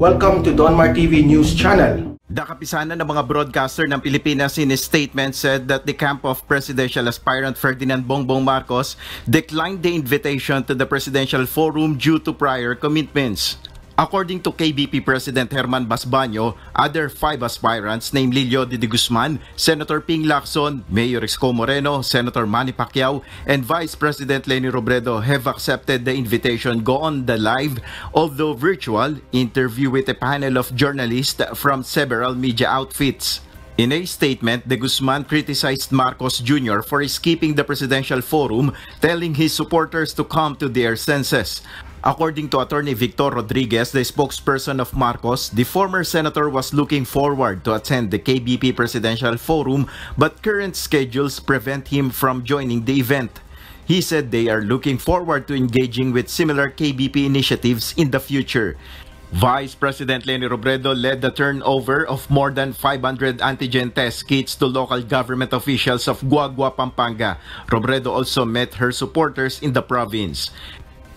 Welcome to Donmar TV News Channel. The kapisanan ng mga broadcaster ng Pilipinas in his statement said that the camp of presidential aspirant Ferdinand Bongbong Marcos declined the invitation to the presidential forum due to prior commitments. According to KBP President Herman Basbanyo, other 5 aspirants, namely Leody de Guzman, Senator Ping Lacson, Mayor Isko Moreno, Senator Manny Pacquiao, and Vice President Leni Robredo have accepted the invitation go on the live, although virtual, interview with a panel of journalists from several media outfits. In a statement, de Guzman criticized Marcos Jr. for skipping the presidential forum, telling his supporters to come to their senses. According to Attorney Victor Rodriguez, the spokesperson of Marcos, the former senator was looking forward to attend the KBP Presidential Forum, but current schedules prevent him from joining the event. He said they are looking forward to engaging with similar KBP initiatives in the future. Vice President Leni Robredo led the turnover of more than 500 antigen test kits to local government officials of Guagua, Pampanga. Robredo also met her supporters in the province.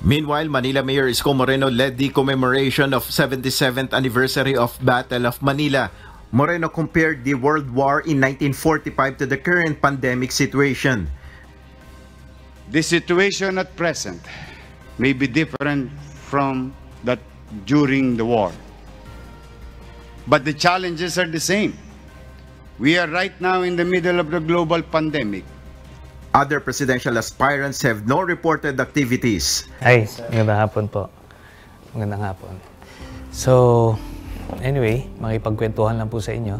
Meanwhile, Manila Mayor Isko Moreno led the commemoration of 77th anniversary of Battle of Manila. Moreno compared the World War in 1945 to the current pandemic situation. The situation at present may be different from that during the war, but the challenges are the same. We are right now in the middle of the global pandemic. Other presidential aspirants have no reported activities. Ay, magandang hapon po. Magandang hapon. So, anyway, makipagkwentuhan lang po sa inyo.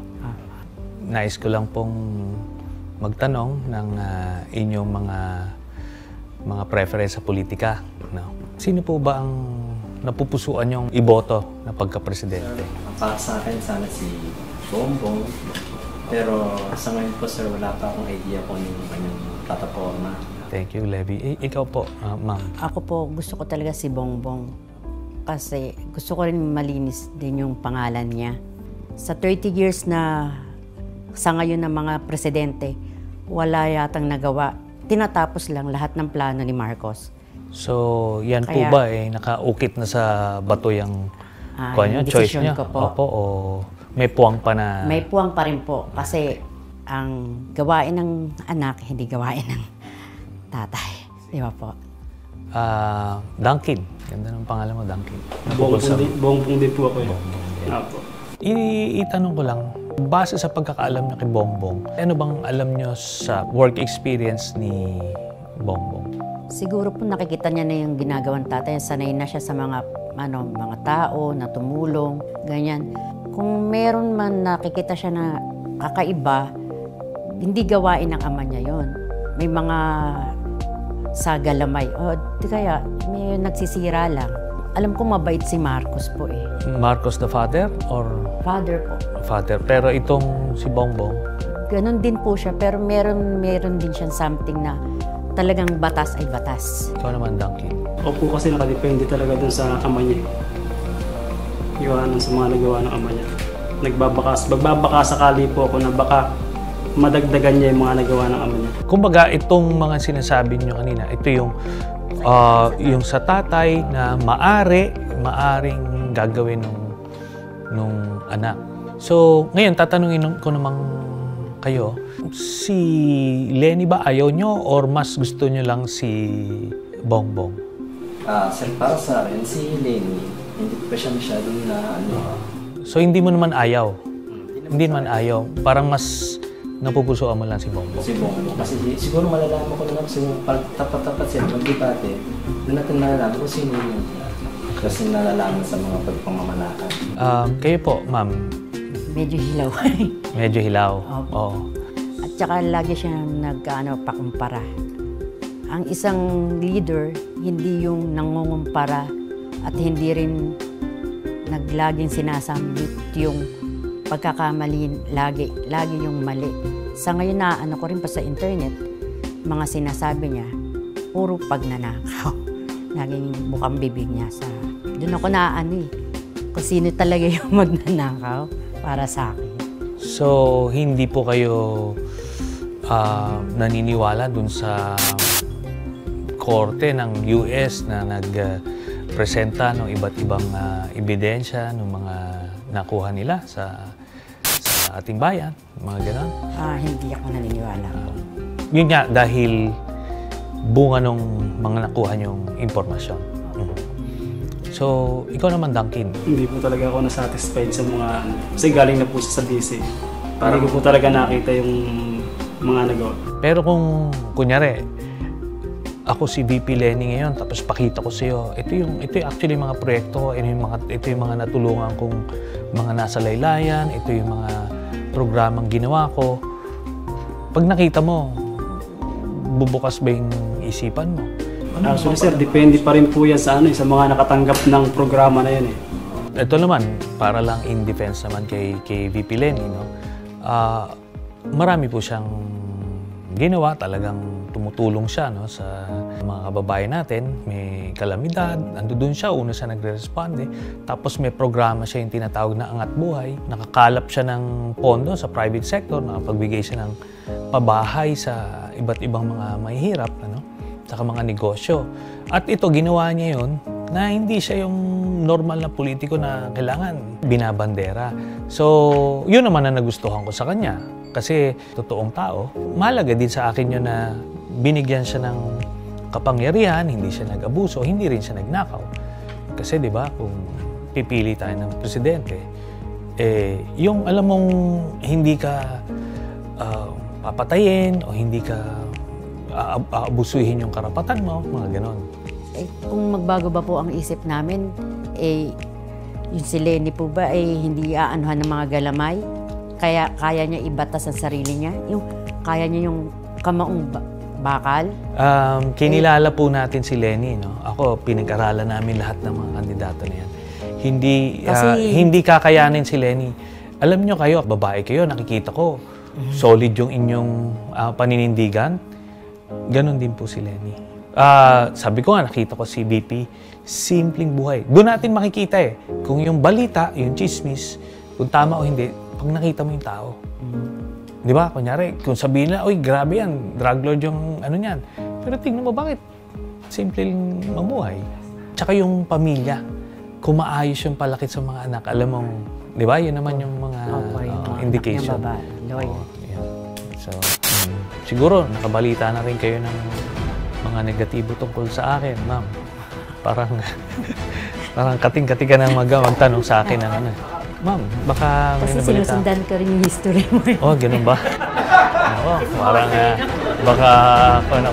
Nais ko lang pong magtanong ng inyong mga preference sa politika. No? Sino po ba ang napupusuan yung iboto na pagka-presidente? Para sa akin, sana si Bongbong. Pero sa ngayon po, sir, wala pa akong idea kung yung kanyang plataforma. Thank you, Levy. Ikaw po, ma'am. Ako po, gusto ko talaga si Bongbong. Kasi gusto ko rin malinis din yung pangalan niya. Sa 30 years na sa ngayon ng mga presidente, wala yatang nagawa. Tinatapos lang lahat ng plano ni Marcos. So, yan po ba nakaukit na sa bato yung choice niya? Ko po. Opo, o may puwang pa na... May puwang pa rin po. Kasi ang gawain ng anak, hindi gawain ng tatay. Di ba po? Duncan. Ganda ng pangalan mo, Duncan. Bongbong din po ako eh. Itanong ko lang, base sa pagkakaalam niyo kay Bongbong, ano bang alam niyo sa work experience ni Bongbong? Siguro po nakikita niya na yung ginagawang tatay. Sanay na siya sa mga tao na tumulong, ganyan. Kung meron man nakikita siya na kakaiba, hindi gawain ng ama niya yon. May mga sagalamay. O, di kaya, may nagsisira lang. Alam ko mabait si Marcos po eh. Marcos the father or? Father po. Father. Pero itong si Bongbong? Ganon din po siya, pero meron din siyang something na talagang batas ay batas. Ikaw naman, Duncan. Opo, kasi nakadepende talaga dun sa ama niya. Iwanan sa mga nagawa ng ama niya. Magbabaka sakali po ako na baka madagdagan niya yung mga nagawa ng ama niya. Kumbaga, itong mga sinasabi niyo kanina, ito yung sa tatay na maaring gagawin nung anak. So, ngayon, tatanungin ko namang kayo, si Leni ba ayaw nyo or mas gusto nyo lang si Bongbong? Sir, para sa akin, si Leni, hindi pa siya masyadong na So, hindi mo naman ayaw? Hindi naman ayaw. Parang mas napupusuan mo lang si Bongbong? Si Bongbong. Kasi siguro malalaman ko na lang kasi pag tapat-tapat siya, mag-debate, doon natin malalaman kung sino yun. Kasi nalalaman sa mga pagpamamalakad. Kayo po, ma'am? Medyo hilaw. Medyo hilaw? Oo. At saka lagi siya pakumpara. Ang isang leader, hindi yung nangungumpara at hindi rin naglaging sinasambit yung pagkakamali, lagi yung mali. Sa ngayon ko rin pa sa internet, mga sinasabi niya, puro pagnanakaw. Laging bukang bibig niya sa... Doon ako kung sino talaga yung magnanakaw para sa akin. So, hindi po kayo naniniwala dun sa korte ng US na magpresenta ng iba't ibang ebidensya ng mga nakuha nila sa ating bayan, mga gano'n. Hindi ako naniniwala. Yun nga, dahil bunga ng mga nakuha niyong impormasyon. So, ikaw naman, Duncan. Hindi po talaga ako na-satisfied sa mga, kasi galing na po siya sa DC. Hindi ko po talaga nakita yung mga nagawa. Pero kung, kunyari, ako si VP Lenny ngayon, tapos pakita ko sa iyo, ito yung actually mga proyekto, ito yung mga natulungan kong mga nasa laylayan, ito yung mga programang ginawa ko. Pag nakita mo, bubukas ba yung isipan mo? Actually sir, depende pa rin po yan sa sa mga nakatanggap ng programa na yan eh. Ito naman, para lang in defense naman kay VP Lenny, no? Marami po siyang ginawa, talagang tumutulong siya, no, sa mga kababayan natin. May kalamidad, doon siya, una siya nagre-responde. Tapos may programa siya yung tinatawag na Angat Buhay. Nakakalap siya ng pondo sa private sector, nakapagbigay siya ng pabahay sa iba't ibang mga mahihirap, ano, saka mga negosyo. At ito, ginawa niya yun na hindi siya yung normal na politiko na kailangan binabandera. So, yun naman na nagustuhan ko sa kanya. Kasi totoong tao, mahalaga din sa akin yun na binigyan siya ng kapangyarihan, hindi siya nag-abuso, hindi rin siya nagnakaw. Kasi di ba, kung pipili tayo ng presidente, yung alam mong hindi ka papatayin o hindi ka aabusuhin yung karapatan mo, mga ganon. Kung magbago ba po ang isip namin, yung si Lenny po ba hindi aanuhan ng mga galamay? Kaya niya ibatas ang sarili niya? Kaya niya yung kamaong bakal? Kinilala po natin si Lenny, no? Ako, pinag-aralan namin lahat ng mga kandidato na yan. Hindi kakayanin si Lenny. Alam nyo kayo, babae kayo, nakikita ko, solid yung inyong paninindigan. Ganon din po si Lenny. Sabi ko nga, nakita ko si VP, simpleng buhay. Doon natin makikita kung yung balita, yung chismis, kung tama o hindi, pag nakita mo yung tao. Di ba? Kunyari, kung sabihin na, oy, grabe yan, drug lord yung ano niyan. Pero tingnan mo, bakit? Simpleng mabuhay. Tsaka yung pamilya, kung maayos yung palakit sa mga anak, alam mong, di ba? Yun naman yung mga indication. So, siguro, nakabalita na rin kayo ng mga negatibo tungkol sa akin, ma'am. Parang kating-kating ka nang magtanong sa akin ng ano. Ma'am, baka may nabalita. Kasi sinusundan ka rin yung history mo. Oh, ganun ba? Oo, parang baka ako na